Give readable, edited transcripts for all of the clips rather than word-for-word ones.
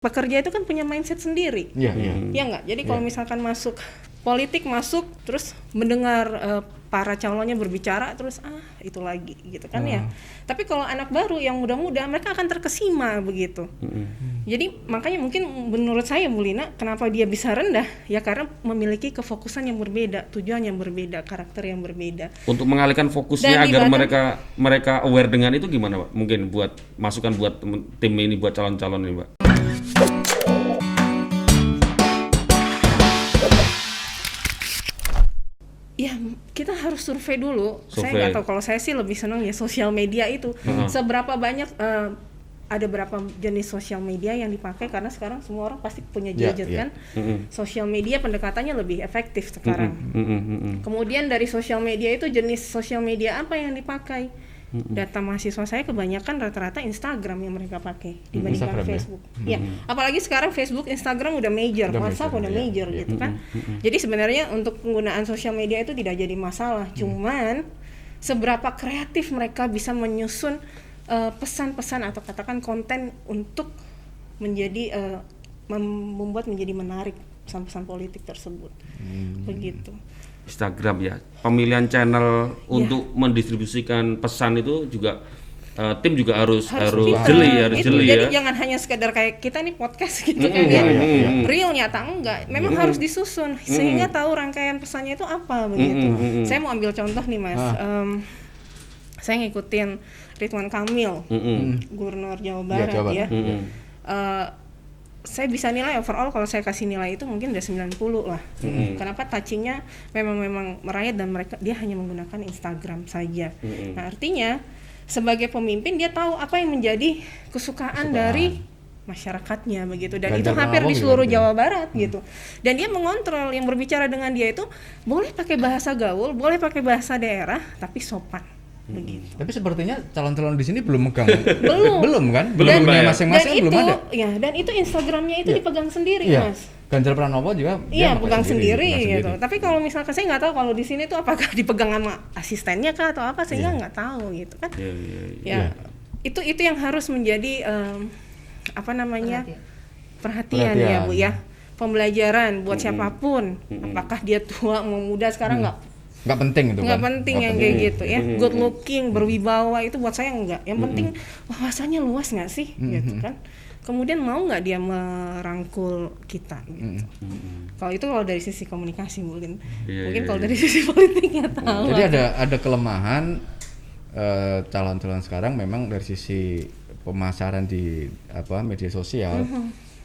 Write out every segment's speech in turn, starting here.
pekerja itu kan punya mindset sendiri. Iya. Ya nggak? Jadi kalau misalkan masuk politik terus mendengar para calonnya berbicara terus itu lagi gitu kan ya. Tapi kalau anak baru yang muda-muda mereka akan terkesima begitu. Jadi makanya mungkin menurut saya Bu Lina kenapa dia bisa rendah ya karena memiliki kefokusan yang berbeda, tujuan yang berbeda, karakter yang berbeda. Untuk mengalihkan fokusnya agar mereka aware dengan itu gimana Pak? Mungkin buat masukan buat tim ini, buat calon-calon ini Pak. Ya kita harus survei dulu. Saya nggak tahu, kalau saya sih lebih senang ya sosial media itu. Seberapa banyak ada berapa jenis sosial media yang dipakai karena sekarang semua orang pasti punya gadget kan. Sosial media pendekatannya lebih efektif sekarang. Kemudian dari sosial media itu jenis sosial media apa yang dipakai? Data mahasiswa saya kebanyakan rata-rata Instagram yang mereka pakai dibandingkan Instagram, Facebook. Ya, apalagi sekarang Facebook, Instagram udah major, WhatsApp udah major gitu kan. Jadi sebenarnya untuk penggunaan sosial media itu tidak jadi masalah. Cuman seberapa kreatif mereka bisa menyusun pesan-pesan atau katakan konten untuk menjadi membuat menjadi menarik pesan-pesan politik tersebut. Begitu. Instagram ya, pemilihan channel untuk mendistribusikan pesan itu juga tim juga harus jeli jadi ya. Jangan hanya sekedar kayak kita nih podcast gitu kan ya. Real nyata enggak, memang harus disusun sehingga tahu rangkaian pesannya itu apa begitu. Saya mau ambil contoh nih Mas. Saya ngikutin Ridwan Kamil, Gubernur Jawa Barat ya. Saya bisa nilai overall kalau saya kasih nilai itu mungkin udah 90 lah. Kenapa? Touchingnya memang merayat dan dia hanya menggunakan Instagram saja. Nah artinya sebagai pemimpin dia tahu apa yang menjadi kesukaan dari masyarakatnya begitu, dan itu hampir di seluruh Jawa Barat gitu. Dan dia mengontrol yang berbicara dengan dia itu boleh pakai bahasa gaul, boleh pakai bahasa daerah, tapi sopan. Begitu. Tapi sepertinya calon-calon di sini belum megang belum kan? Belum punya masing-masing, belum ada. Ya, dan itu Instagramnya itu dipegang sendiri, Mas. Ganjar Pranowo juga pegang sendiri gitu. Tapi kalau misalkan saya nggak tahu kalau di sini tuh apakah dipegang sama asistennya kah atau apa, saya nggak tahu gitu kan. Itu yang harus menjadi perhatian ya Bu ya. Pembelajaran buat siapapun. Apakah dia tua mau muda sekarang nggak penting itu nggak penting yang kayak gitu ya. Good looking, berwibawa itu buat saya enggak. Yang penting wawasannya luas nggak sih gitu kan. Kemudian mau nggak dia merangkul kita gitu. Kalau dari sisi komunikasi mungkin kalau dari sisi politiknya tahu. Jadi ada kelemahan calon-calon sekarang memang dari sisi pemasaran di media sosial.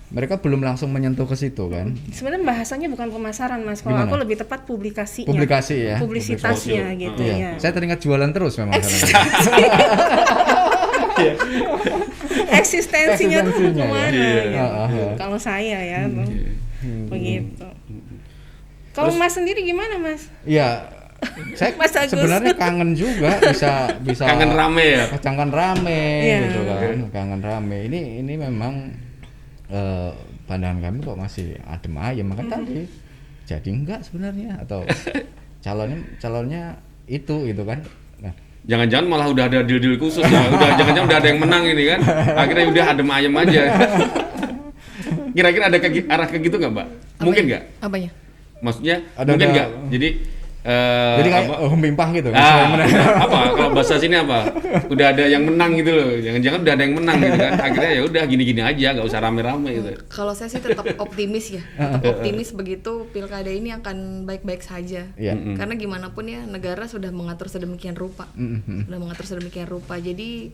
Mereka belum langsung menyentuh ke situ kan. Sebenarnya bahasanya bukan pemasaran Mas. Kalau aku lebih tepat publikasinya. Publikasi ya. Publisitasnya gitu ya. Saya teringat jualan terus memang. Eksistensinya tuh kemana gitu. Kalau saya ya begitu. Kalau Mas sendiri gimana Mas? Ya, saya sebenarnya kangen juga bisa kangen rame ya. Kangen rame gitu kan. Kangen rame. Ini memang pandangan kami kok masih adem ayem, maka tadi jadi enggak sebenarnya, atau calonnya itu gitu kan. Nah, jangan-jangan malah udah ada deal khusus ya, jangan-jangan udah ada yang menang ini kan, akhirnya udah adem ayem aja. Kira-kira ada arah ke gitu nggak Mbak? Mungkin nggak? Apanya? Maksudnya mungkin nggak? Jadi kayak mimpah gitu. Apa kalau bahasa sini apa? Udah ada yang menang gitu loh. Jangan-jangan udah ada yang menang gitu kan. Akhirnya ya udah gini-gini aja, nggak usah rame-rame gitu. Kalau saya sih tetap optimis ya. Tetap optimis begitu pilkada ini akan baik-baik saja. Karena gimana pun ya negara sudah mengatur sedemikian rupa. Jadi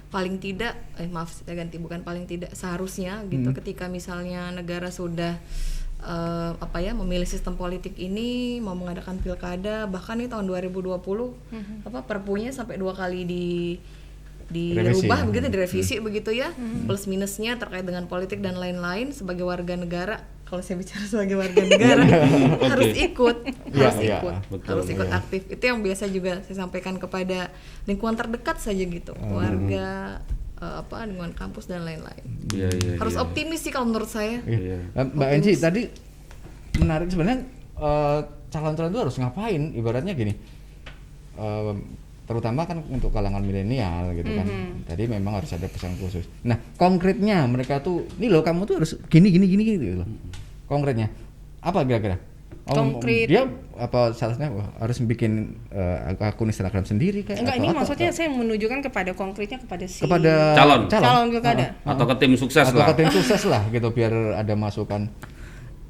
paling tidak bukan paling tidak, seharusnya gitu ketika misalnya negara sudah memilih sistem politik ini, mau mengadakan pilkada, bahkan nih tahun 2020 perpunya sampai 2 kali dirubah begitu, direvisi begitu ya, plus minusnya terkait dengan politik dan lain-lain. Sebagai warga negara, kalau saya bicara sebagai warga negara harus ikut aktif. Itu yang biasa juga saya sampaikan kepada lingkungan terdekat saja gitu, warga, dengan kampus dan lain-lain. Harus optimis sih kalau menurut saya. Mbak Enci tadi menarik sebenarnya, calon-calon itu harus ngapain? Ibaratnya gini, terutama kan untuk kalangan milenial gitu kan. Jadi memang harus ada pesan khusus. Nah, konkretnya mereka tuh, "Nih loh, kamu tuh harus gini gitu loh." Konkretnya apa kira-kira? Konkret. Dia apa salahnya harus bikin akun Instagram sendiri kayak Enggak, atau ini apa? maksudnya saya menunjukkan kepada konkretnya kepada si calon pilkada. atau ke tim sukses atau lah. ke tim sukses lah gitu biar ada masukan.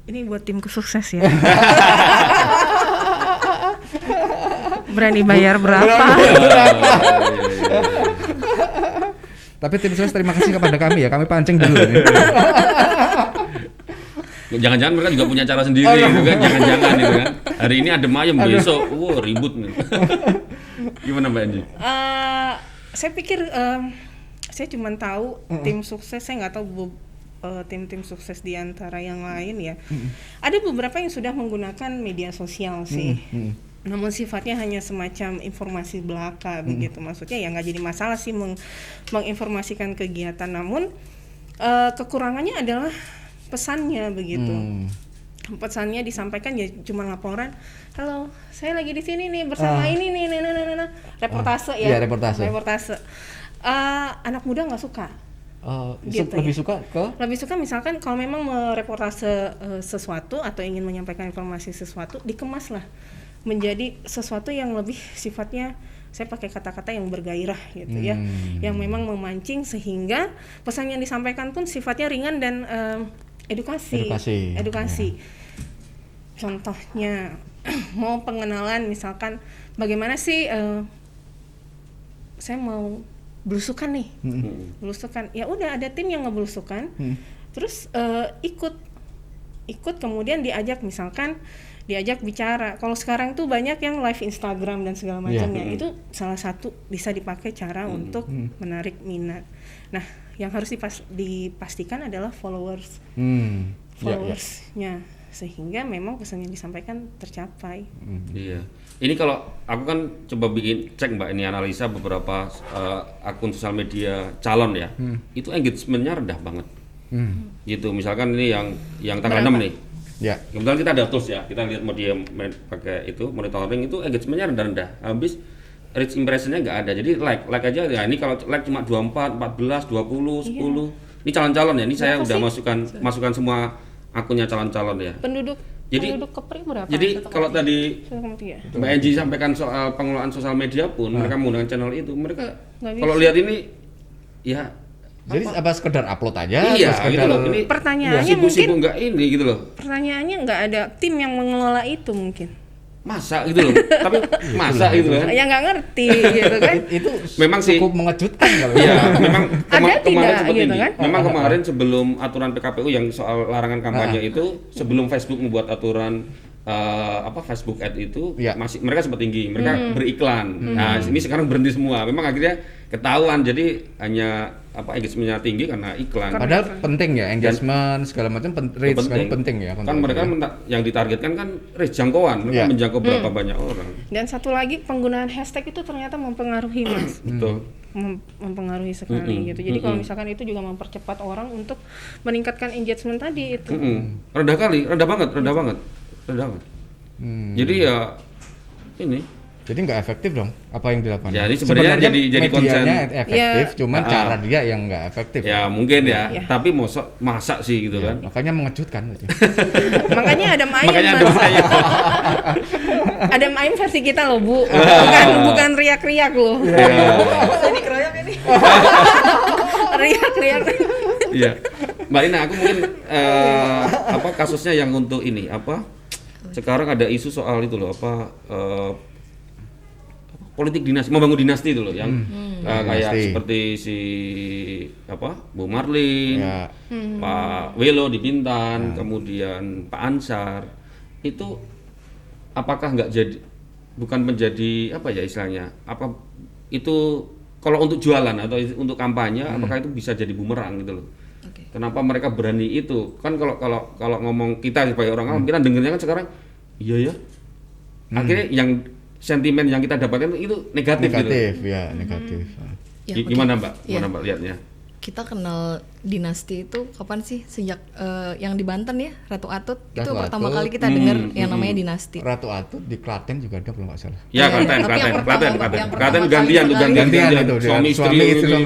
Ini buat timku sukses ya. Berani bayar berapa? Tapi tim sukses terima kasih kepada kami ya, kami pancing dulu ini. Jangan-jangan mereka juga punya cara sendiri gitu kan, jangan-jangan gitu kan. Hari ini adem ayem, besok ribut nih. Gimana Mbak Anji? Saya pikir saya cuma tahu tim sukses, saya nggak tahu tim-tim sukses di antara yang lain ya. Ada beberapa yang sudah menggunakan media sosial sih. Namun sifatnya hanya semacam informasi belaka begitu. Maksudnya ya nggak jadi masalah sih menginformasikan kegiatan. Namun kekurangannya adalah pesannya begitu. Pesannya disampaikan ya cuma laporan, "Halo, saya lagi di sini nih bersama ini nih, reportase ya." Iya, reportase. Anak muda nggak suka. Gitu lebih ya. Lebih suka misalkan kalau memang mereportase sesuatu atau ingin menyampaikan informasi sesuatu, dikemas lah menjadi sesuatu yang lebih sifatnya, saya pakai kata-kata yang bergairah gitu ya, yang memang memancing sehingga pesan yang disampaikan pun sifatnya ringan dan edukasi. Ya. Contohnya mau pengenalan misalkan bagaimana sih saya mau belusukan nih, belusukan, ya udah ada tim yang ngeblusukan, terus ikut kemudian diajak bicara. Kalau sekarang tuh banyak yang live Instagram dan segala macamnya, itu salah satu bisa dipakai cara untuk menarik minat. Nah, yang harus dipastikan adalah followersnya, sehingga memang pesan yang disampaikan tercapai. Iya. Ini kalau aku kan coba cek Mbak, ini analisa beberapa akun sosial media calon ya, itu engagement-nya rendah banget. Gitu, misalkan ini yang tanggal 6 nih. Ya. Kebetulan kita ada tools ya, kita lihat mau dia pakai itu monitoring, itu engagement-nya rendah-rendah. Habis reach impression-nya nggak ada. Jadi like aja ya. Ini kalau like cuma 24, 14, 20, 10. Ini calon-calon ya. Ini saya udah masukkan semua akunnya calon-calon ya. Penduduk Kepri berapa? Jadi kalau tadi Mbak Anji sampaikan soal pengelolaan sosial media pun mereka menggunakan channel itu, mereka kalau lihat ini ya jadi apa sekedar upload aja? Iya, gitu loh. Ini pertanyaannya mungkin nggak ini gitu loh. Pertanyaannya nggak ada tim yang mengelola itu mungkin. Masa gitu loh. Tapi masa gitu kan? Ya nggak ngerti gitu kan. Itu memang sih cukup mengejutkan kalau. Iya, memang kemarin sempat gitu kan? Memang kemarin sebelum aturan PKPU yang soal larangan kampanye itu, sebelum Facebook membuat aturan Facebook Ad itu masih mereka sempat tinggi, mereka beriklan. Nah, ini sekarang berhenti semua. Memang akhirnya ketahuan, jadi hanya engagement-nya tinggi karena iklan. Padahal penting ya engagement segala macam reach penting ya. Kan mereka yang ditargetkan kan reach jangkauan, mereka menjangkau berapa banyak orang. Dan satu lagi penggunaan hashtag itu ternyata mempengaruhi Mas. Betul. Mempengaruhi sekali gitu. Jadi kalau misalkan itu juga mempercepat orang untuk meningkatkan engagement tadi itu. Rendah banget. Jadi ya ini. Jadi nggak efektif dong apa yang dilakukan. Jadi sebenarnya jadi konsen efektif, cuman cara dia yang nggak efektif. Ya mungkin ya. Tapi masa sih gitu kan. Makanya mengejutkan. Makanya ada Mayem. Ada Mayem versi kita loh Bu. Bukan riak-riak loh. Ini keroyak ini. Riak-riak. Iya. Mbak Ina, aku mungkin kasusnya yang untuk ini sekarang ada isu soal itu loh politik dinasti, membangun dinasti itu loh yang kayak seperti si Bu Marlin, Pak Welo di Bintan, kemudian Pak Ansar, itu apakah nggak bukan menjadi istilahnya itu kalau untuk jualan atau untuk kampanye apakah itu bisa jadi bumerang gitu loh. Kenapa mereka berani itu? Kan kalau ngomong kita sebagai orang awam, kita dengernya kan sekarang iya ya. Akhirnya yang sentimen yang kita dapatkan itu negatif gitu. Negatif. Gimana Mbak? Gimana Mbak lihatnya? kita kenal dinasti itu kapan sih? Sejak yang di Banten ya, Ratu Atut. Itu pertama kali kita dengar yang namanya dinasti. Ratu Atut di Klaten juga ada kalau nggak salah. Ya, Klaten gantian itu suami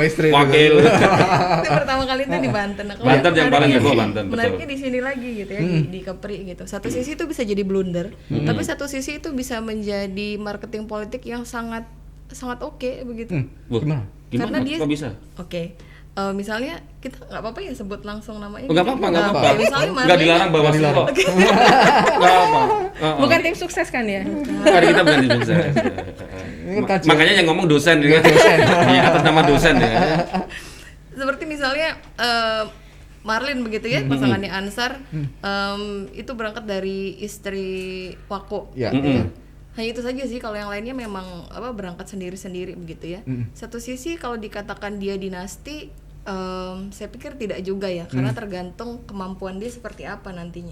istri wakil. Itu pertama kali itu di Banten. Nah, Banten yang paling heboh Banten. Menariknya di sini lagi gitu ya, di Kepri gitu. Satu sisi itu bisa jadi blunder, tapi satu sisi itu bisa menjadi marketing politik yang sangat oke begitu. Gimana? Karena dia kok bisa? Oke. Misalnya kita nggak apa-apa ya sebut langsung namanya. Nggak apa-apa. Misalnya nggak dilarang bawa kok. Nggak apa. Bukan tim sukses kan ya? Kita bukan tim sukses. Makanya yang ngomong dosen ya. Atas nama dosen ya. Seperti misalnya Marlin begitu ya, pasangannya Ansar itu berangkat dari istri Wako. Ya. Gitu ya. Hanya itu saja sih, kalau yang lainnya memang berangkat sendiri-sendiri begitu ya. Satu sisi kalau dikatakan dia dinasti, saya pikir tidak juga ya, karena tergantung kemampuan dia seperti apa nantinya.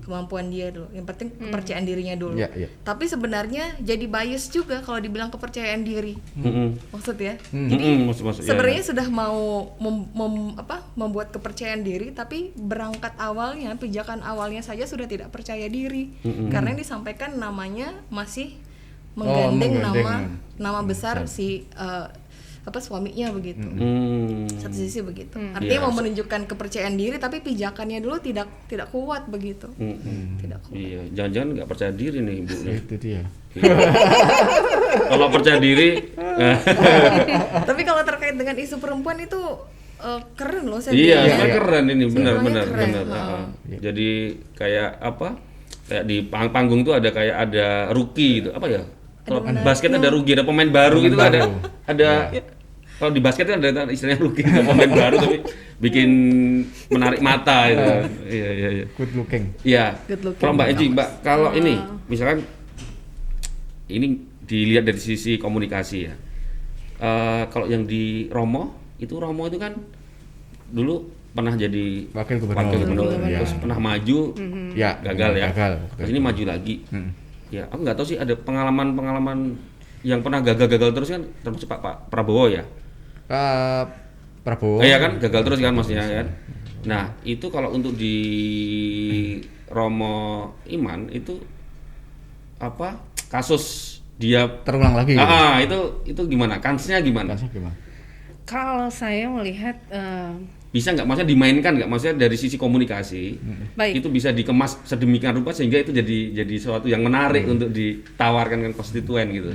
Kemampuan dia dulu, yang penting kepercayaan dirinya dulu. Tapi sebenarnya jadi bias juga kalau dibilang kepercayaan diri. Maksud ya. Jadi sebenarnya sudah mau membuat kepercayaan diri, tapi berangkat awalnya, pijakan awalnya saja sudah tidak percaya diri. Karena yang disampaikan namanya masih menggandeng nama besar si suaminya begitu. Satu sisi begitu. Artinya mau menunjukkan kepercayaan diri, tapi pijakannya dulu tidak kuat begitu. Tidak kuat. Iya, jangan-jangan nggak percaya diri nih Ibu. Itu dia. Kalau percaya diri. Tapi kalau terkait dengan isu perempuan itu keren loh saya. Iya, keren ini, benar. Jadi kayak kayak di panggung tuh ada rookie gitu, apa ya? Kalau basket ada rookie, ada pemain baru gitu, ada. Kalau di basket kan ada istilahnya rookie, pemain baru tapi bikin menarik mata itu. Iya. Good looking. Iya. Kalau Mbak Enci, kalau ini misalkan ini dilihat dari sisi komunikasi ya. Kalau yang di Romo itu kan dulu pernah jadi wakil gubernur. Terus pernah maju, gagal ya. Terus ini maju lagi. Ya, aku nggak tahu sih ada pengalaman yang pernah gagal terus kan, termasuk Pak Prabowo ya. Prabowo. Iya kan, gagal terus kan maksudnya kan. Nah, itu kalau untuk di Romo Iman itu kasus dia terulang lagi. Itu gimana? Kansnya gimana? Kalau saya melihat bisa nggak, maksudnya dimainkan nggak, maksudnya dari sisi komunikasi itu bisa dikemas sedemikian rupa sehingga itu jadi sesuatu yang menarik untuk ditawarkan ke konstituen gitu.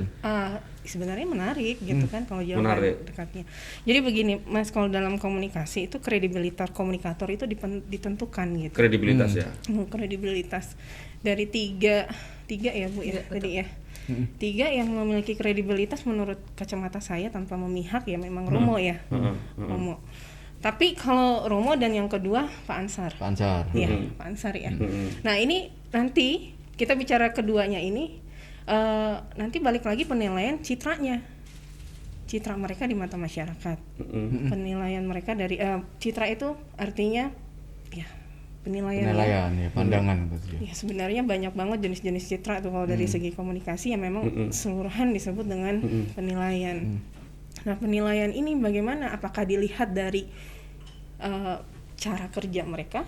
Sebenarnya menarik gitu kan kalau jawaban dekatnya. Jadi begini Mas, kalau dalam komunikasi itu kredibilitas komunikator itu ditentukan gitu. Kredibilitas ya. Kredibilitas dari tiga ya Bu ya tadi ya. 3 yang memiliki kredibilitas menurut kacamata saya tanpa memihak ya memang Romo ya. Romo. Tapi kalau Romo dan yang kedua Pak Ansar. Iya, Pak Ansar ya. Nah, ini nanti kita bicara keduanya ini nanti balik lagi penilaian citra mereka di mata masyarakat. Penilaian mereka dari citra itu artinya ya penilaian ya, pandangan ya sebenarnya banyak banget jenis-jenis citra tuh kalau dari segi komunikasi ya memang keseluruhan disebut dengan penilaian. Nah, penilaian ini bagaimana? Apakah dilihat dari cara kerja mereka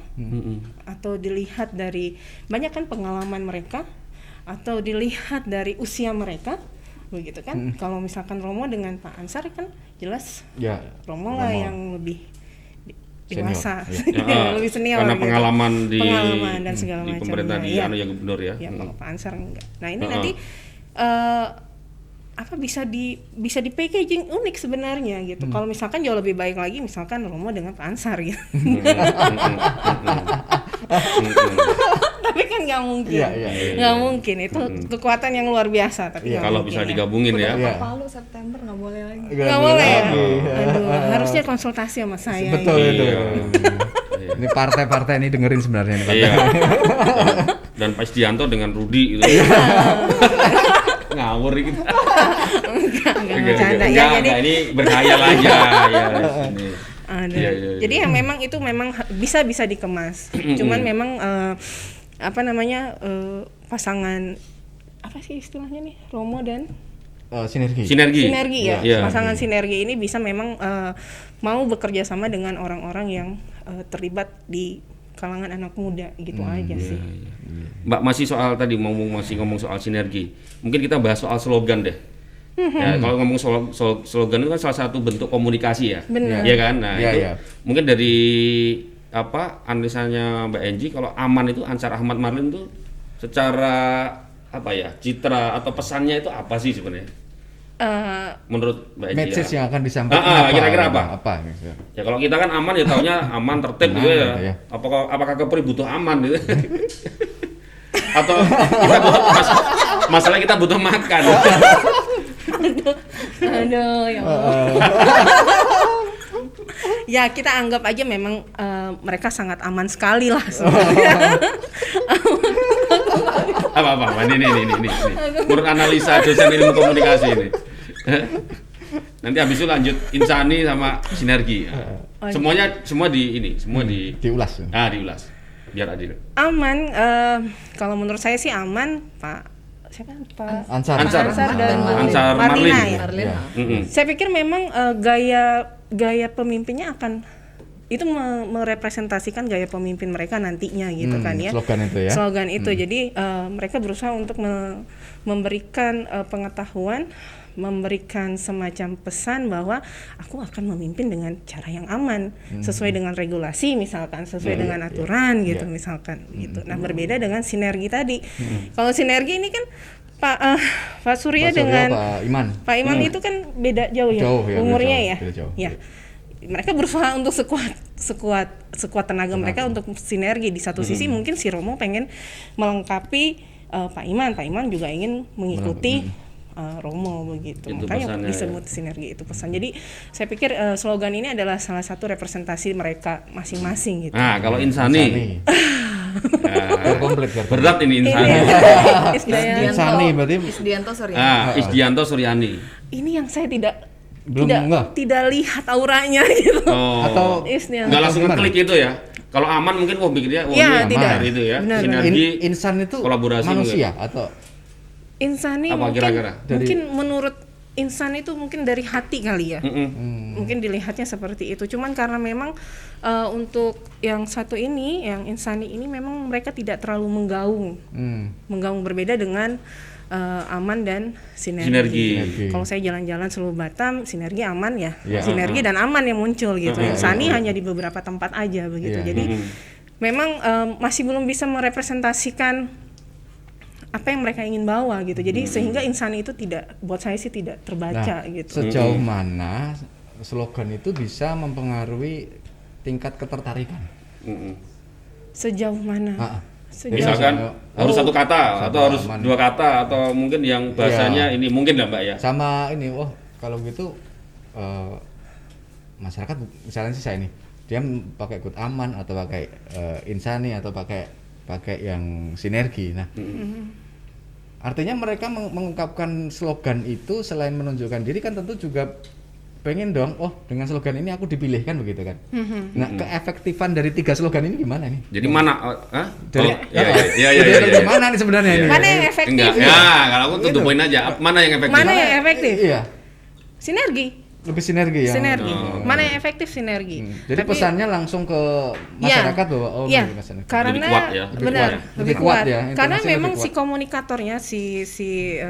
atau dilihat dari banyak kan pengalaman mereka atau dilihat dari usia mereka begitu kan? Kalau misalkan Romo dengan Pak Ansar kan jelas Romo lah yang lebih dewasa, lebih senior karena gitu. pengalaman dan segala macam. Di pemerintahan yang gubernur ya. Ya kalau Pak Ansar enggak. Nah, ini nanti bisa di packaging unik sebenarnya gitu. Kalau misalkan jauh lebih baik lagi misalkan Romo dengan Pak Ansar gitu. Tapi kan nggak mungkin, nggak mungkin itu kekuatan yang luar biasa. Tapi kalau bisa digabungin ya. Palu September nggak boleh lagi. Nggak boleh ya. Aduh, harusnya konsultasi sama saya. Betul itu. Ini partai-partai ini dengerin sebenarnya. Dan Pak Isdianto dengan Rudi gitu. Ngawur gitu. Enggak bercanda ya. Jadi ini berkhayal aja ya. Jadi yang memang itu memang bisa dikemas. Cuman memang pasangan apa sih istilahnya nih, Romo dan Sinergi ya. Iya. Pasangan sinergi ini bisa memang mau bekerja sama dengan orang-orang yang terlibat di kalangan anak muda gitu aja sih. Mbak masih ngomong soal sinergi. Mungkin kita bahas soal slogan deh. Ya, kalau ngomong slogan itu kan salah satu bentuk komunikasi ya. Benar. Iya kan? Nah, itu Iya. mungkin dari analisanya Mbak Enji, kalau aman itu Ansar Ahmad Marlin tuh secara citra atau pesannya itu apa sih sebenarnya? Menurut Mbak Enji message ya? yang akan disampaikan kira-kira apa? Gitu. Ya kalau kita kan aman ya taunya aman tertib gitu ya. Ya. Apakah Kepri butuh aman gitu? Atau kita butuh masalah kita butuh makan? Aduh, ya Allah. Ya kita anggap aja memang mereka sangat aman sekali lah sebenarnya. Apa ini. Menurut analisa dosen ilmu komunikasi ini. Nanti habis itu lanjut insani sama sinergi. Semua diulas. Diulas. Biar adil. Aman, kalau menurut saya sih aman, Pak. Siapa? Pak Ansar dan Ansar Marlina Marlin. ya. Ya. Saya pikir memang gaya pemimpinnya akan itu merepresentasikan gaya pemimpin mereka nantinya gitu kan ya. Slogan itu. Jadi mereka berusaha untuk memberikan pengetahuan, memberikan semacam pesan bahwa aku akan memimpin dengan cara yang aman, sesuai dengan regulasi misalkan, sesuai dengan aturan gitu misalkan gitu. Nah, berbeda dengan sinergi tadi. Kalau sinergi ini kan Pak Surya dengan Pak Iman itu kan beda jauh ya umurnya ya. Ya. Mereka berusaha untuk sekuat tenaga mereka untuk sinergi. Di satu sisi mungkin si Romo pengen melengkapi Pak Iman juga ingin mengikuti Romo begitu. Itu makanya pesannya, disebut sinergi, itu pesan. Jadi saya pikir slogan ini adalah salah satu representasi mereka masing-masing gitu. Nah, kalau insani. Komplit. Berat ini insani. Insani berarti Isdianto Suryani. Isdianto Suryani. Ini yang saya tidak lihat auranya gitu. Atau nggak langsung ngeklik itu ya. Kalau aman mungkin pikirnya ini aman dari itu ya. Benar, sinergi insan itu kolaborasi manusia atau insani apa mungkin kira-kira? Mungkin menurut insan itu mungkin dari hati kali ya. Mungkin dilihatnya seperti itu. Cuman karena memang untuk yang satu ini, yang insani ini memang mereka tidak terlalu menggaung berbeda dengan aman dan sinergi. Kalau saya jalan-jalan seluruh Batam, sinergi aman ya. Sinergi dan aman yang muncul gitu. Insani hanya di beberapa tempat aja begitu. Jadi memang masih belum bisa merepresentasikan apa yang mereka ingin bawa gitu. Jadi sehingga insani itu buat saya sih tidak terbaca gitu. Sejauh mana slogan itu bisa mempengaruhi tingkat ketertarikan? Sejauh mana? Misalkan harus satu kata atau harus dua kata atau mungkin yang bahasanya ini mungkin lah Mbak ya. Sama ini, kalau gitu masyarakat misalnya sih saya ini dia pakai kut aman atau pakai insani atau pakai yang sinergi. Nah, artinya mereka mengungkapkan slogan itu selain menunjukkan diri kan tentu juga pengen dong, dengan slogan ini aku dipilih kan begitu kan. Nah, keefektifan dari 3 slogan ini gimana nih? Jadi mana? Dari mana nih sebenarnya ini? Mana yang efektif? Enggak. Ya, kalau aku tutup poin aja. Mana yang efektif? Mana yang efektif? Iya. Sinergi. Lebih sinergi ya. Sinergi. Mana yang efektif sinergi. Jadi pesannya langsung ke masyarakat bahwa karena lebih kuat ya. Lebih kuat ya. Karena memang si komunikatornya si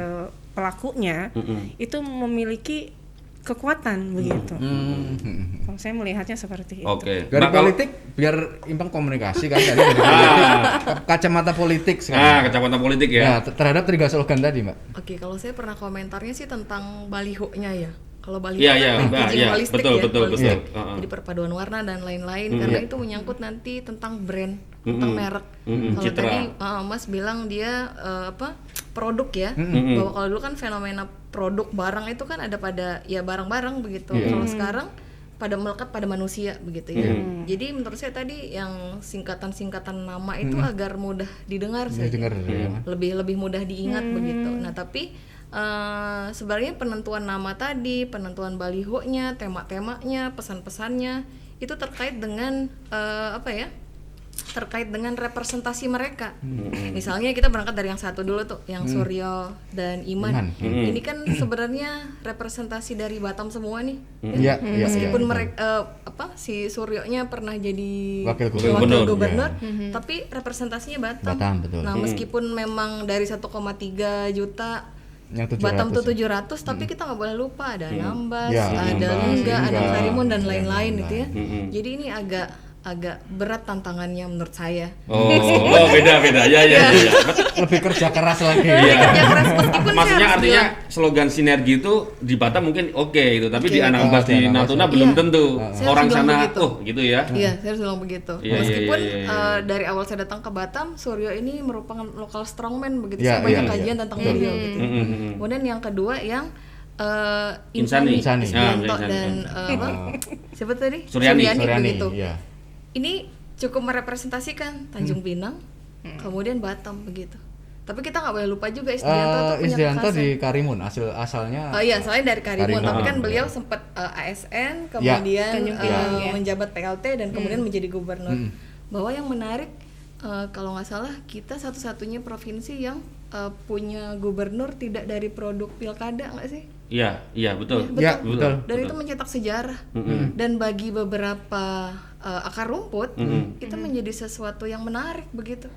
pelakunya itu memiliki kekuatan begitu. Kalau saya melihatnya seperti itu. Oke. Dari politik biar imbang komunikasi kan dari politik. Kacamata politik sekarang. Kacamata politik ya. Terhadap 3 slogan tadi, Mbak. Oke, kalau saya pernah komentarnya sih tentang balihonya ya. Kalau baliho holistik betul. Jadi perpaduan warna dan lain-lain karena itu menyangkut nanti tentang brand, tentang merek. Kalau tadi Mas bilang dia produk ya, bahwa kalau dulu kan fenomena produk barang itu kan ada pada ya barang-barang begitu. Kalau sekarang pada melekat pada manusia begitu ya. Jadi menurut saya tadi yang singkatan-singkatan nama itu agar mudah didengar saja. Lebih mudah diingat begitu. Nah, tapi sebenarnya penentuan nama tadi, penentuan balihonya, tema-temanya, pesan-pesannya itu terkait dengan terkait dengan representasi mereka. Misalnya kita berangkat dari yang satu dulu tuh, yang Suryo dan Iman. Ini kan sebenarnya representasi dari Batam semua nih. Meskipun mereka si Suryonya pernah jadi wakil gubernur, tapi representasinya Batam. Betul. Nah, meskipun memang dari 1,3 juta Batam tuh 700, tapi kita nggak boleh lupa ada Anambas, ada Lingga, ada Karimun dan lain-lain gitu ya. Jadi ini agak berat tantangannya menurut saya. Oh, beda ya. Lebih kerja keras lagi. Kerja keras meskipun maksudnya artinya slogan sinergi itu di Batam mungkin itu, tapi di Anambas, di Natuna belum tentu orang sana gitu ya. Iya, saya harus bilang begitu. Meskipun dari awal saya datang ke Batam, Suryo ini merupakan lokal strongman begitu. Saya banyak kajian tentang beliau gitu. Kemudian yang kedua yang Insani Sugianto dan siapa tadi? Suryani begitu. Ini cukup merepresentasikan Tanjung Pinang, kemudian Batam begitu. Tapi kita nggak boleh lupa juga Isdianto di Karimun asalnya. Oh iya, soalnya dari Karimun. Tapi kan beliau sempat ASN, kemudian menjabat PLT dan kemudian menjadi gubernur. Bahwa yang menarik, kalau nggak salah kita satu-satunya provinsi yang punya gubernur tidak dari produk pilkada, nggak sih? Iya betul. Betul. Dan itu mencetak sejarah. Dan bagi beberapa akar rumput itu menjadi sesuatu yang menarik begitu.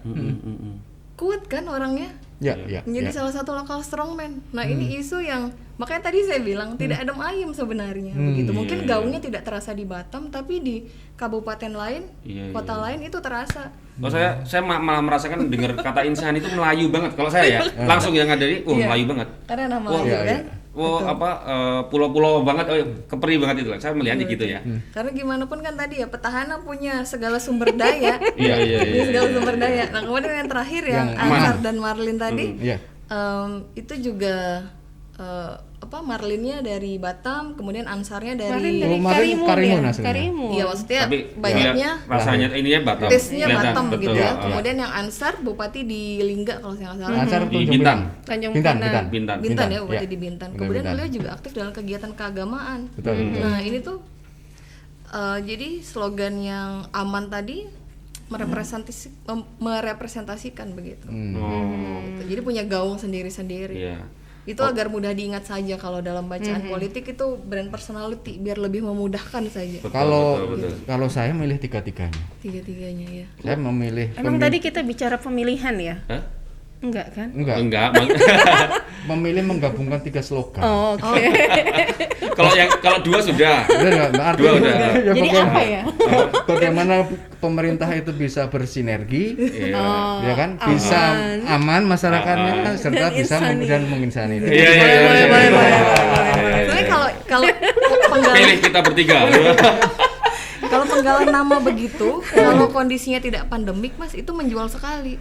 Kuat kan orangnya? Menjadi salah satu lokal strongman. Nah, ini isu yang makanya tadi saya bilang tidak adem ayem sebenarnya begitu. Mungkin gaungnya tidak terasa di Batam, tapi di kabupaten lain, kota lain itu terasa. Saya malah merasakan dengar kata insan itu Melayu banget. Kalau saya langsung yang ada di Melayu banget. Karena nama Melayu kan. Pulau-pulau banget, keperi banget itu lah. Saya melihatnya gitu ya. Karena gimana pun kan tadi ya petahana punya segala sumber daya. Segala sumber daya. Nah, kemudian yang terakhir yang Ansar dan Marlin tadi, itu juga Marlinnya dari Batam, kemudian Ansarnya dari Karimun. Iya, maksudnya banyaknya rasanya ininya Batam. Tesnya Batam begitu ya. Kemudian yang Ansar bupati di Lingga kalau saya nggak salah. Ansar di Bintan ya, bupati di Bintan. Kemudian beliau juga aktif dalam kegiatan keagamaan. Nah, ini tuh jadi slogan yang aman tadi merepresentasikan begitu. Gitu. Jadi punya gaung sendiri-sendiri. Itu agar mudah diingat saja kalau dalam bacaan politik itu brand personality biar lebih memudahkan saja. Kalau saya milih tiga-tiganya ya. Saya memilih. Emang tadi kita bicara pemilihan ya? Enggak kan? Enggak. Memilih menggabungkan 3 slogan. Oh, oke. Kalau 2 sudah. Dua udah. Jadi apa ya? Bagaimana pemerintah itu bisa bersinergi, ya kan? Bisa aman masyarakatnya serta bisa menginsani. Boleh. Soalnya kalau pilih kita bertiga. Kalau penggalan nama begitu, kalau kondisinya tidak pandemik, Mas, itu menjual sekali.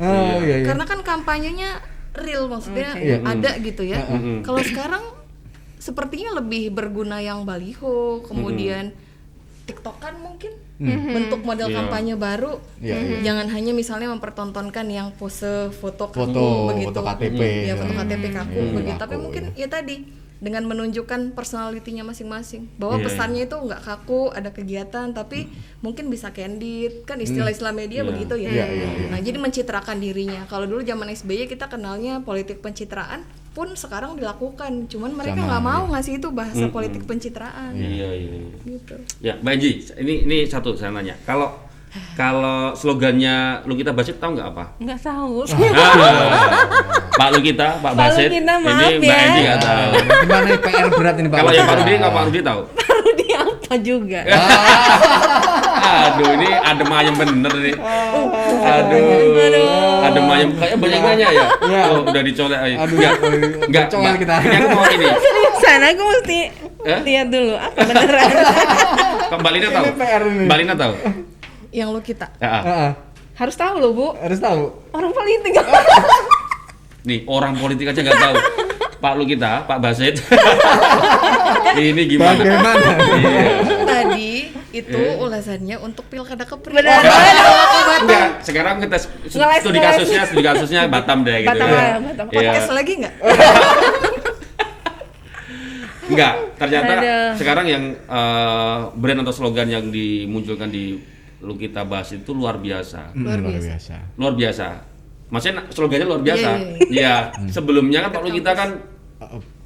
Karena kan kampanyenya real, maksudnya ada gitu ya. Kalau sekarang sepertinya lebih berguna yang baliho, kemudian TikTokan mungkin bentuk model kampanye baru. Jangan hanya misalnya mempertontonkan yang pose foto begitu, foto KTP, foto KTP kaku begitu. Tapi mungkin ya tadi dengan menunjukkan personalitinya masing-masing, bahwa pesannya itu nggak kaku, ada kegiatan, tapi mungkin bisa candid, kan istilah-istilah media begitu ya. Nah, jadi mencitrakan dirinya. Kalau dulu zaman SBY kita kenalnya politik pencitraan, pun sekarang dilakukan, cuman mereka nggak mau ngasih itu bahasa politik pencitraan. Gitu. Ya, Mbak Anji, ini satu saya nanya. Kalau slogannya Lukita Basit tahu nggak apa? Nggak tahu. Pak Lukita, Pak Basit, ini Mbak Anji nggak tahu. Gimana PR berat ini Pak? Kalau yang Pak Rudi tahu? Pak Rudi apa juga? Aduh, ini adem ayem bener nih. Adem ayem kayak banyak nanya ya. Udah dicolek aja. Enggak colek kita. Ini aku mau ini. Seriusan, aku mesti lihat dulu apa beneran. Mbak Lina tahu? Mbak Lina tahu? Yang Lukita. Harus tahu loh, Bu. Harus tahu. Orang politik. Nih, orang politik aja nggak tahu. Pak Lukita, Pak Basit. Ini gimana? Bagaimana? Tadi itu ulasannya untuk pilkada Kepri. Benar. Enggak, sekarang kita studi kasusnya Batam deh gitu. Batam. Podcast lagi nggak? Enggak, ternyata sekarang yang brand atau slogan yang dimunculkan di lu kita bahas itu luar biasa. Luar biasa. Maksudnya slogannya luar biasa. Iya. Sebelumnya kan kalau kita kan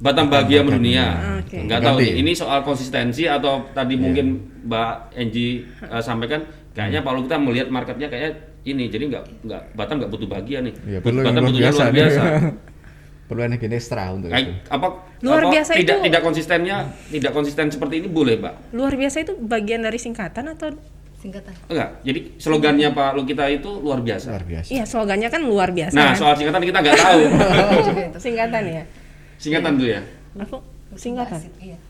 Batam bahagia mendunia. Nggak tahu nih, ini soal konsistensi atau tadi mungkin Mbak Enji sampaikan kayaknya kalau kita melihat marketnya kayak ini, jadi nggak Batam nggak butuh bahagia nih. Ya, Batam butuhnya luar biasa. Perlu energi ekstra untuk itu. Luar biasa itu tidak konsisten seperti ini boleh, Mbak? Luar biasa itu bagian dari singkatan atau singkatan? Enggak. Jadi slogannya Pak Lukita itu luar biasa. Iya, slogannya kan luar biasa. Nah, kan? soal singkatan kita nggak tahu. Singkatan ya. Singkatan tuh ya. Aku singkatan. Iya.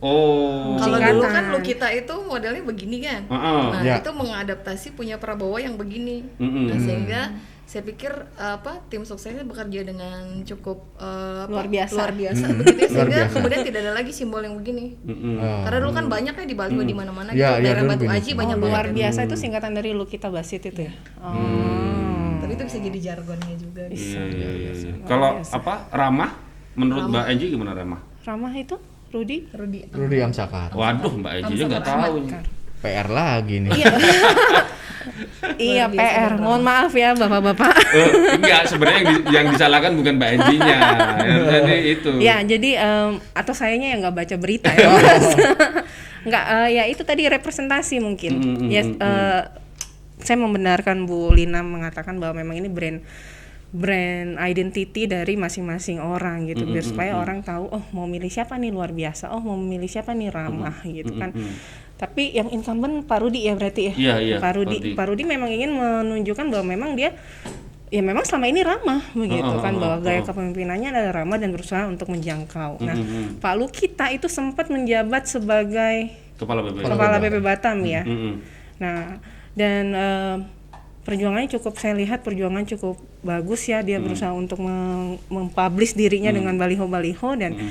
Oh. Kalau dulu kan Lukita itu modelnya begini kan. Nah, ya. itu mengadaptasi punya Prabowo yang begini. Nah, sehingga saya pikir tim suksesnya bekerja dengan cukup luar biasa begitu ya, sehingga kemudian tidak ada lagi simbol yang begini. Karena dulu kan banyak ya di Baliho di mana-mana gitu, daerah Batu Aji banyak banget. Luar biasa itu singkatan dari Lukita Basit itu ya. Tapi itu bisa jadi jargonnya juga. Iya. Kalau ramah menurut Mbak Enji gimana ramah? Ramah itu Rudi yang cakar. Waduh, Mbak Enji juga nggak tahu. PR lagi nih. Iya PR. Mohon maaf ya bapak-bapak. Enggak, sebenarnya yang disalahkan bukan Mbak Enjinya. Jadi itu. Ya, jadi atau sayanya yang nggak baca berita ya. Enggak, ya itu tadi representasi mungkin. Saya membenarkan Bu Lina mengatakan bahwa memang ini brand identity dari masing-masing orang gitu, biar supaya orang tahu mau milih siapa nih luar biasa, mau milih siapa nih ramah gitu kan. Tapi yang incumbent Pak Rudi ya berarti ya. Iya, Pak Rudi memang ingin menunjukkan bahwa memang dia ya memang selama ini ramah begitu kan, bahwa gaya kepemimpinannya adalah ramah dan berusaha untuk menjangkau. Nah, Pak Lukita itu sempat menjabat sebagai Kepala BP Batam ya. Nah, dan perjuangannya saya lihat perjuangan cukup bagus ya, dia berusaha untuk mempublish dirinya dengan baliho-baliho dan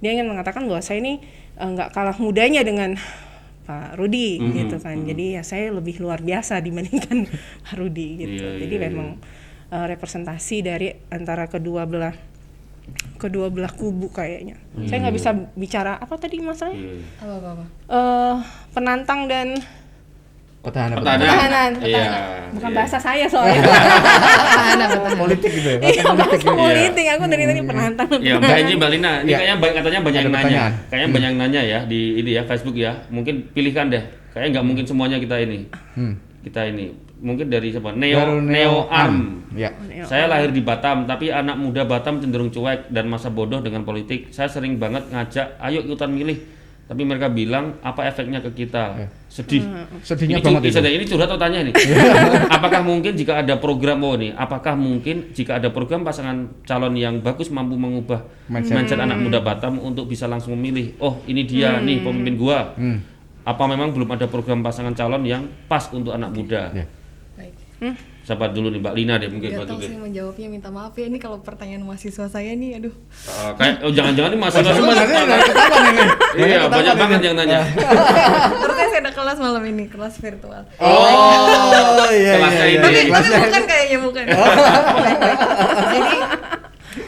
dia ingin mengatakan bahwa saya ini nggak kalah mudanya dengan Pak Rudi gitu kan. Jadi ya saya lebih luar biasa dibandingkan Pak Rudi gitu. Jadi memang representasi dari antara kedua belah kubu kayaknya. Saya nggak bisa bicara apa tadi masalahnya? Penantang dan Pertahanan. Bukan bahasa saya soalnya. Politik gitu ya. Politik. Aku dari tadi penantang. Ya, Mbak Enji, Mbak Lina, ini katanya banyak yang nanya. Kayaknya banyak yang nanya ya di ini ya Facebook ya. Mungkin pilihkan deh. Kayaknya nggak mungkin semuanya kita ini. Kita ini. Mungkin dari siapa? Neo Arm. Ya. Saya lahir di Batam, tapi anak muda Batam cenderung cuek dan masa bodoh dengan politik. Saya sering banget ngajak, ayo ikutan milih. Tapi mereka bilang apa efeknya ke kita? Sedih. Sedihnya banget itu. Ini curhat atau tanya nih? Apakah mungkin jika ada program pasangan calon yang bagus mampu mengubah mindset anak muda Batam untuk bisa langsung memilih, oh ini dia nih pemimpin gua. Apa memang belum ada program pasangan calon yang pas untuk anak muda? Baik. Siapa dulu nih, Mbak Lina deh mungkin. Gak tahu saya menjawabnya, minta maaf ya, ini kalau pertanyaan mahasiswa saya nih, aduh. Jangan-jangan ini mahasiswa semua. Iya, banyak banget yang nanya. Terus saya ada kelas malam ini, kelas virtual. Iya. Tapi bukan kayaknya, bukan. Jadi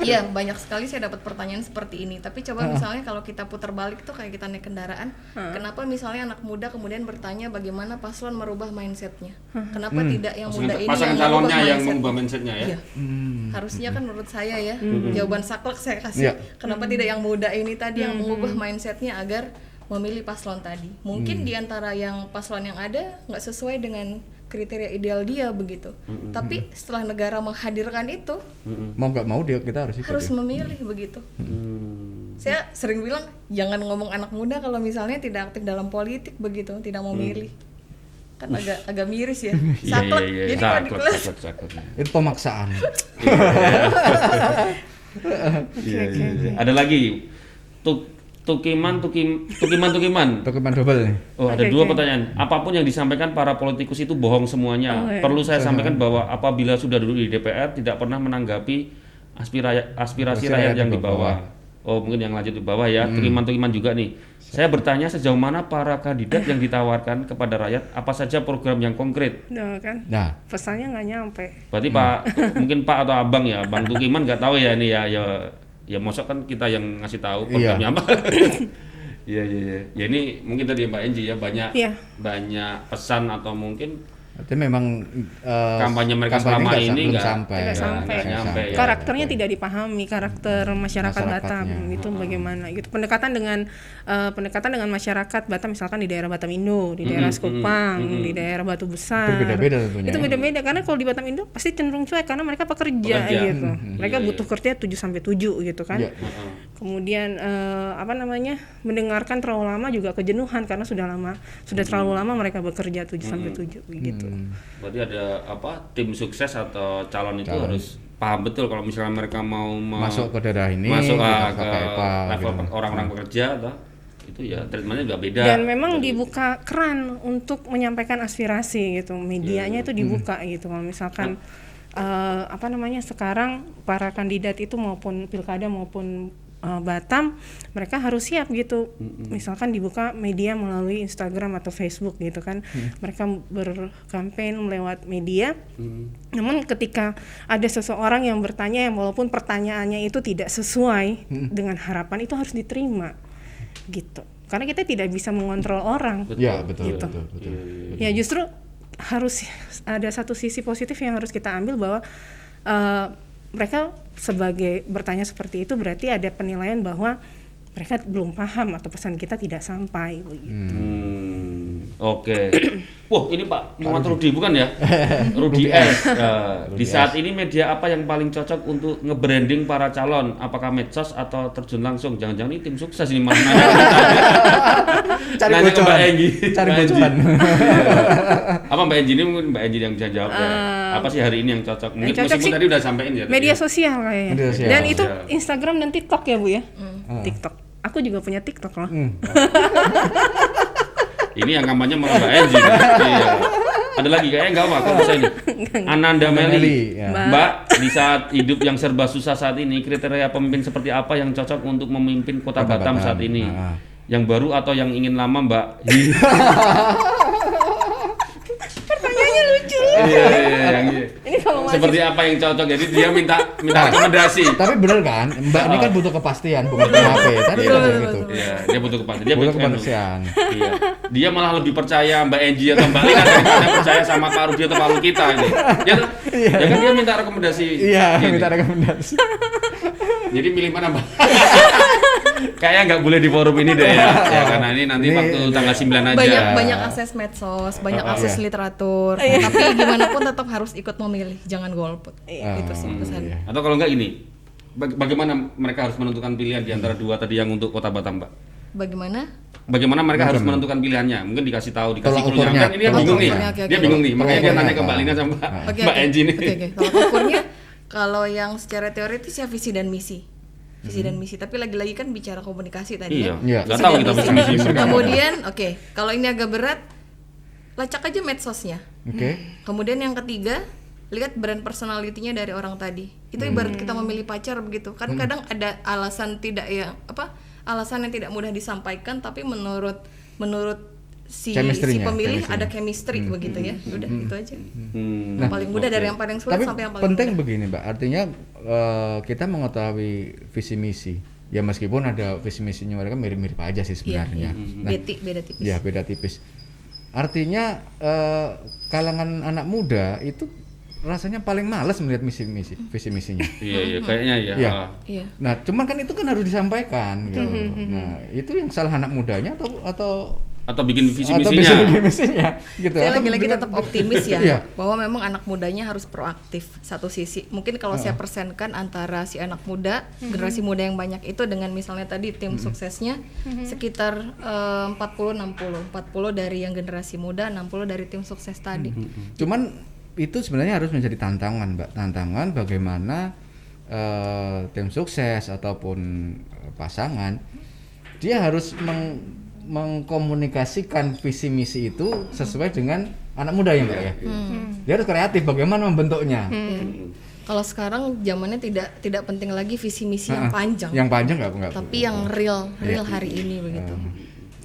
iya, banyak sekali saya dapat pertanyaan seperti ini. Tapi coba misalnya kalau kita putar balik tuh kayak kita naik kendaraan, kenapa misalnya anak muda kemudian bertanya bagaimana paslon merubah mindsetnya? Kenapa tidak yang muda ini pasangan yang calonnya yang mengubah mindsetnya ya? Iya. Harusnya kan menurut saya ya, jawaban saklek saya kasih. Kenapa tidak yang muda ini tadi yang mengubah mindsetnya agar memilih paslon tadi? Mungkin di antara yang paslon yang ada nggak sesuai dengan kriteria ideal dia begitu. Tapi setelah negara menghadirkan itu, mau nggak mau kita harus memilih begitu. Saya sering bilang jangan ngomong anak muda kalau misalnya tidak aktif dalam politik begitu, tidak mau milih. Kan agak miris ya. Saklek. Jadi kalau di kelas itu pemaksaan. Ada lagi Tukiman double nih. Ada dua pertanyaan. Apapun yang disampaikan para politikus itu bohong semuanya. Perlu saya sampaikan bahwa apabila sudah duduk di DPR tidak pernah menanggapi aspirasi rakyat yang di bawah. Oh, mungkin yang lanjut di bawah ya. Tukiman juga nih. Saya bertanya sejauh mana para kandidat yang ditawarkan kepada rakyat apa saja program yang konkret. Nah, pesannya nggak nyampe. Berarti mungkin Pak atau Abang ya, Bang Tukiman nggak tahu ya ini ya mosok kan kita yang ngasih tahu programnya apa. Iya. Ya ini mungkin tadi Mbak Enji ya banyak pesan atau mungkin itu memang kampanye mereka selama ini nggak sampai. Karakternya tidak dipahami, karakter masyarakat Batam itu bagaimana gitu. Pendekatan dengan masyarakat Batam misalkan di daerah Batam Indo, di daerah Sekupang, di daerah Batu Besar. Berbeda-beda tentunya. Itu beda-beda karena kalau di Batam Indo pasti cenderung cuek karena mereka pekerja gitu. Mereka butuh kerja 7-7 gitu kan. Kemudian mendengarkan terlalu lama juga kejenuhan karena sudah terlalu lama mereka bekerja 7-7 gitu. Berarti ada tim sukses atau calon itu harus paham betul kalau misalnya mereka mau masuk ke daerah ini, masuk ke level gitu. Orang-orang pekerja itu ya treatmentnya juga beda. Dan memang dibuka keran untuk menyampaikan aspirasi gitu, medianya itu dibuka gitu. Kalau misalkan sekarang para kandidat itu maupun pilkada maupun Batam, mereka harus siap gitu. Misalkan dibuka media melalui Instagram atau Facebook gitu kan. Mereka berkampanye lewat media. Namun ketika ada seseorang yang bertanya yang walaupun pertanyaannya itu tidak sesuai dengan harapan, itu harus diterima gitu. Karena kita tidak bisa mengontrol orang. Betul. Ya justru harus ada satu sisi positif yang harus kita ambil bahwa mereka sebagai bertanya seperti itu berarti ada penilaian bahwa mereka belum paham atau pesan kita tidak sampai begitu. Oke. Wah, ini Pak Muhammad Rudi bukan ya? Rudi S. Di saat ini media apa yang paling cocok untuk nge-branding para calon? Apakah medsos atau terjun langsung? Jangan-jangan ini tim sukses ini mana? Cari bocoran. Cari bocoran. Apa Mbak Enji ini mungkin Mbak Enji yang bisa jawab ya. Apa sih hari ini yang cocok? Mungkin meskipun tadi udah sampein ya. Media sosial kayaknya. Dan itu Instagram dan TikTok ya Bu ya? TikTok. Aku juga punya TikTok loh. Ini yang kampanye malah Mbak Enji. Iya. Ada lagi kayaknya enggak Pak, kalau saya ini. Ananda Meli. Mbak, di saat hidup yang serba susah saat ini, kriteria pemimpin seperti apa yang cocok untuk memimpin Kota Batam saat ini? Yang baru atau yang ingin lama, Mbak? Pertanyaannya lucu. Iya. Ini kalau seperti apa yang cocok? Jadi dia minta rekomendasi. Tapi benar kan, Mbak ini kan butuh kepastian bukan PHP. Tadi gitu. Iya, dia butuh kepastian. Dia butuh kepastian. Iya. Dia malah lebih percaya Mbak Enji atau Mbak Lina daripada percaya sama Pak Rudi atau Pak Lu kita ini. Ya kan dia minta rekomendasi. Iya, minta rekomendasi. Jadi milih mana Mbak? Kayaknya nggak boleh di forum ini deh ya. Karena ini nanti waktu tanggal 9 aja. Banyak akses medsos, banyak akses literatur. Tapi gimana pun tetap harus ikut memilih, jangan golput. Itu sih pesannya. Atau kalau nggak ini, bagaimana mereka harus menentukan pilihan di antara dua tadi yang untuk Kota Batam, Mbak? Bagaimana mereka harus menentukan pilihannya? Mungkin dikasih clue-nya. Kan ini dia bingung nih. Dia bingung nih. Makanya dia nanya ke Mbak Lina sama Mbak Enji nih. Kalau ukurnya, kalau yang secara teoritis ya visi dan misi. Tapi lagi-lagi kan bicara komunikasi tadi ya. Nggak tahu kita visi misi. Kemudian kalau ini agak berat, lacak aja medsosnya. Kemudian yang ketiga, lihat brand personality-nya dari orang tadi. Itu ibarat kita memilih pacar begitu. Kan kadang ada alasan alasan yang tidak mudah disampaikan, tapi menurut si pemilih ada chemistry begitu ya. Udah itu aja. Yang paling mudah dari yang paling sulit sampai yang paling penting mudah. Begini, Mbak. Artinya kita mengetahui visi misi. Ya meskipun ada visi misinya mereka mirip-mirip aja sih sebenarnya. Beda tipis. Ya, beda tipis. Artinya kalangan anak muda itu rasanya paling malas melihat visi misinya. Iya, kayaknya ya. Iya. Nah, cuman kan itu kan harus disampaikan gitu. Nah, itu yang salah anak mudanya atau bikin visi misinya gitu. Saya lagi-lagi tetap optimis ya, bahwa memang anak mudanya harus proaktif satu sisi. Mungkin kalau saya persenkan antara si anak muda, generasi muda yang banyak itu dengan misalnya tadi tim suksesnya sekitar 40-60 dari yang generasi muda, 60 dari tim sukses tadi. Cuman itu sebenarnya harus menjadi tantangan, Mbak. Tantangan bagaimana tim sukses ataupun pasangan dia harus mengkomunikasikan visi misi itu sesuai dengan anak muda ya, Mbak ya. Dia harus kreatif bagaimana membentuknya. Kalau sekarang zamannya tidak penting lagi visi misi yang panjang. Yang panjang enggak. Tapi yang real hari ini begitu.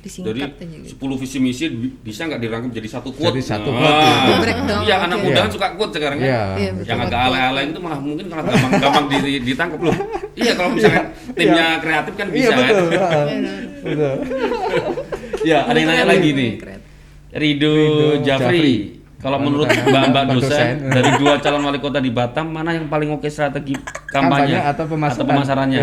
Disingkat jadi, aja gitu. 10 visi misi bisa nggak dirangkum jadi satu quote? Jadi satu quote. Breakdown. Iya, anak muda kan suka quote sekarang ya. Yang agak alay-alay itu malah mungkin karena gampang ditangkap loh. Iya, kalau misalnya timnya kreatif kan bisa kan. Ya, ada yang nanya lagi nih. Rido Jafri. Kalau menurut Mbak dosen, dari 2 calon wali kota di Batam, mana yang paling oke strategi kampanye atau pemasarannya?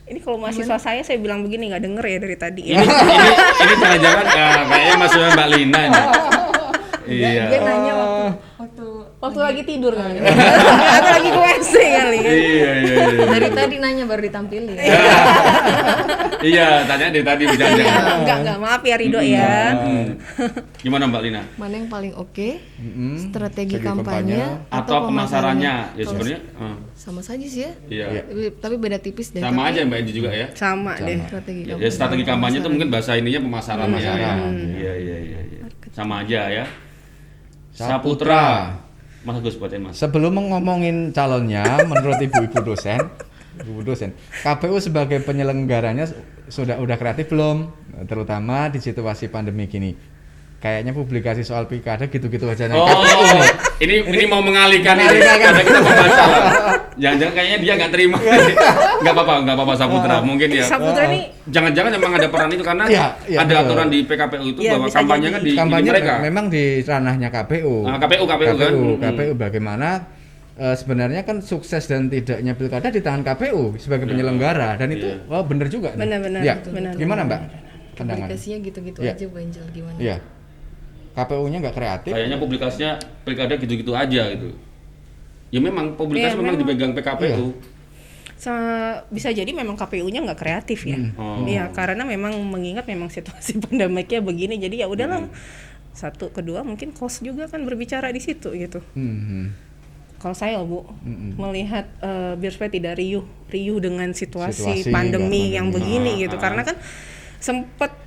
Ini kalau mahasiswa saya bilang begini, nggak denger ya dari tadi. Ini jangan-jangan kayaknya maksudnya Mbak Lina ini. Iya. Dia nanya waktu lagi tidur kali. Atau lagi ke WC kali kan. Iya. Dari tadi nanya baru ditampilin. Iya, tanya dari tadi jangan. Enggak, maaf ya Rido ya. Gimana Mbak Lina? Mana yang paling oke? Strategi kampanye atau pemasarannya? Ya sebenarnya sama saja sih ya. Iya. Tapi beda tipis deh. Sama aja Mbak Enji juga ya. Sama deh. Strategi kampanye itu mungkin bahasa ininya pemasarannya ya. Iya. Sama aja ya. Saputra. Mas Agus bacain Mas. Sebelum ngomongin calonnya, menurut ibu dosen, KPU sebagai penyelenggaranya udah kreatif belum? Terutama di situasi pandemi gini. Kayaknya publikasi soal pilkada gitu-gitu aja. Ini mau mengalihkan ini. Ada kita membaca. Jangan-jangan kayaknya dia nggak terima. Nggak apa-apa Saputra. Mungkin dia. Saputra nih. Jangan-jangan memang ada peran itu karena ada aturan di PKPU itu bahwa kampanye kan di mereka. Memang di ranahnya KPU. KPU kan. KPU bagaimana sebenarnya kan sukses dan tidaknya pilkada di tangan KPU sebagai penyelenggara dan itu benar juga. Benar. Gimana Mbak? Publikasinya gitu-gitu aja Bu Angel gimana? Iya. KPU-nya nggak kreatif. Kayaknya publikasinya pilkada gitu-gitu aja gitu. Ya memang publikasi memang dipegang PKPU. Bisa jadi memang KPU-nya nggak kreatif ya. Iya, karena memang mengingat memang situasi pandemiknya begini, jadi ya udahlah. Satu, kedua mungkin cost juga kan berbicara di situ gitu. Kalau saya Bu melihat biar supaya tidak riuh dengan situasi pandemi yang begini gitu, karena kan sempat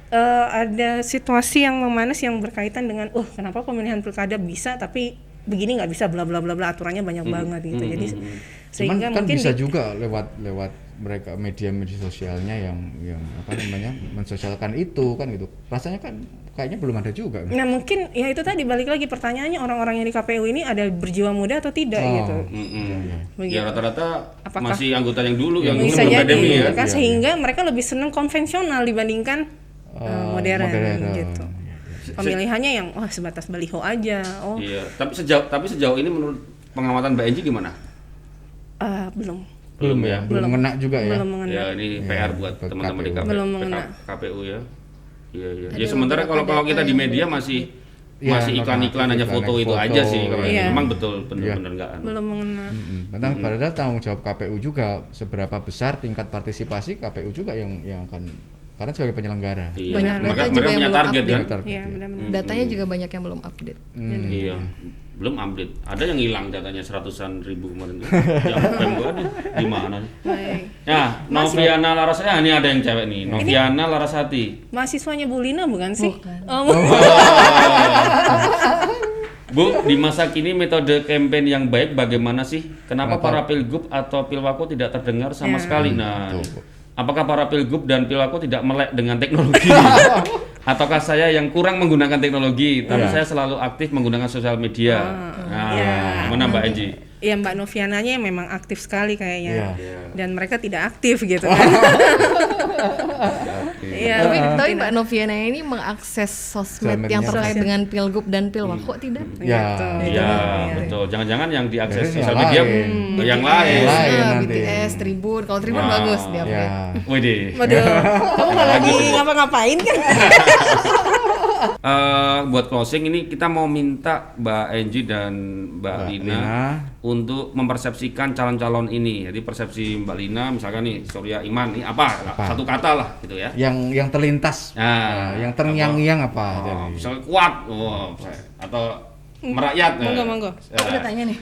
ada situasi yang memanas yang berkaitan dengan kenapa pemilihan pilkada bisa tapi begini nggak bisa bla bla bla bla, aturannya banyak banget gitu. Jadi sehingga kan mungkin bisa juga lewat mereka media sosialnya yang apa namanya mensosialkan itu kan gitu. Rasanya kan kayaknya belum ada juga. Nah mungkin ya itu tadi balik lagi pertanyaannya, orang-orang yang di KPU ini ada berjiwa muda atau tidak gitu. Ya rata-rata masih anggota yang dulu yang bisa belum jadi, pandemi ya. Kan sehingga mereka lebih senang konvensional dibandingkan modern gitu. Pemilihannya yang sebatas baliho aja. Iya, tapi sejauh ini menurut pengamatan Mbak Enji gimana? Belum mengena juga ya. Belum mengena. Ya ini PR buat teman-teman di KPU ya. Iya. Ya sementara kalau kita di media masih iklan-iklan hanya foto itu aja sih. Memang betul benar enggak. Belum mengena. Padahal tanggung jawab KPU juga seberapa besar tingkat partisipasi KPU juga yang akan, karena sebagai penyelenggara. Banyak mereka punya target kan. Iya, benar-benar. Datanya juga banyak yang belum update. Iya. Belum update. Ada yang hilang datanya 100-an ribu kemarin tuh. Yang pembo ada di mana? Ya, Noviana Larasati. Ini ada yang cewek nih. Noviana Larasati. Mahasiswanya Bu Lina bukan sih? Bu, di masa kini metode kampanye yang baik bagaimana sih? Kenapa para pilgub atau pilwako tidak terdengar sama sekali? Nah, apakah para pilgub dan pilwako tidak melek dengan teknologi? Ataukah saya yang kurang menggunakan teknologi, tapi saya selalu aktif menggunakan sosial media? Mana Mbak Enji? Iya, Mbak Noviananya memang aktif sekali kayaknya. Dan mereka tidak aktif gitu kan. Tapi Mbak Noviana ini mengakses sosmed yang terkait dengan pilgub dan pilwako tidak? Iya, betul. Jangan-jangan yang diakses sosial media yang lain. BTS, Tribun. Kalau Tribun bagus dia. Waduh, kamu lagi ngapa-ngapain kan? Buat closing ini kita mau minta Mbak Enji dan Mbak Lina untuk mempersepsikan calon-calon ini. Jadi persepsi Mbak Lina misalkan nih Surya Iman nih apa? Satu kata lah gitu ya. Yang terlintas. Yang terngiang-ngiang apa? Misalnya kuat atau merakyat. Monggo. Udah tanya nih.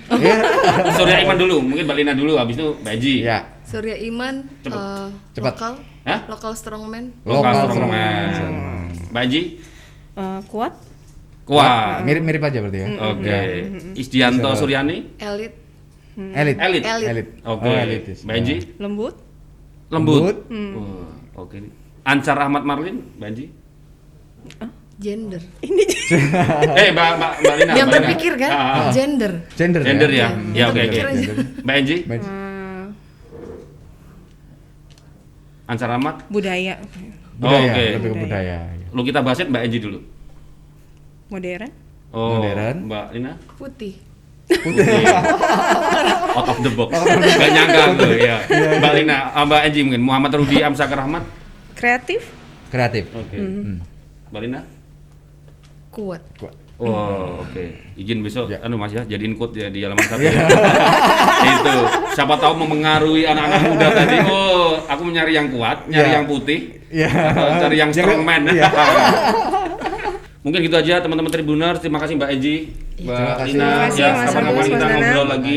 Surya Iman dulu, mungkin Mbak Lina dulu, habis itu Mbak Enji. Ya. Surya Iman cepat. Lokal strongman. Mbak Enji? Kuat. Mirip aja berarti ya. Oke. Isdianto Suryani? Elit. Oke. Mbak Enji? Lembut. Oke. Ancar Ahmad Marlin, Mbak Enji? Gender. Mbak Lina. Yang berpikir kan? Gender ya. Ya oke. Mbak Enji? Ansar Ahmad? Budaya. Oke. Lebih ke budaya. Lu kita bahasnya Mbak Enji dulu. Modern. Oh, Modern. Mbak Lina? Putih. Out of the box. Gak nyangka tuh ya. Mbak Lina, Mbak Enji mungkin Muhammad Rudi Amsakar Rahmat. Kreatif. Oke. Mbak Lina? Kuat. Oh, oke. Izin besok Mas ya jadiin quote ya di halaman 1 ya. Itu. Siapa tahu memengaruhi anak-anak muda tadi. Oh, aku mencari yang kuat, nyari yang putih. Cari yang strong man. Mungkin gitu aja teman-teman Tribuners. Terima kasih Mbak Enji, Mbak Lina. Terima kasih, Ya, Mas kapan-kapan Agus, kita Mas Danang. ngobrol lagi.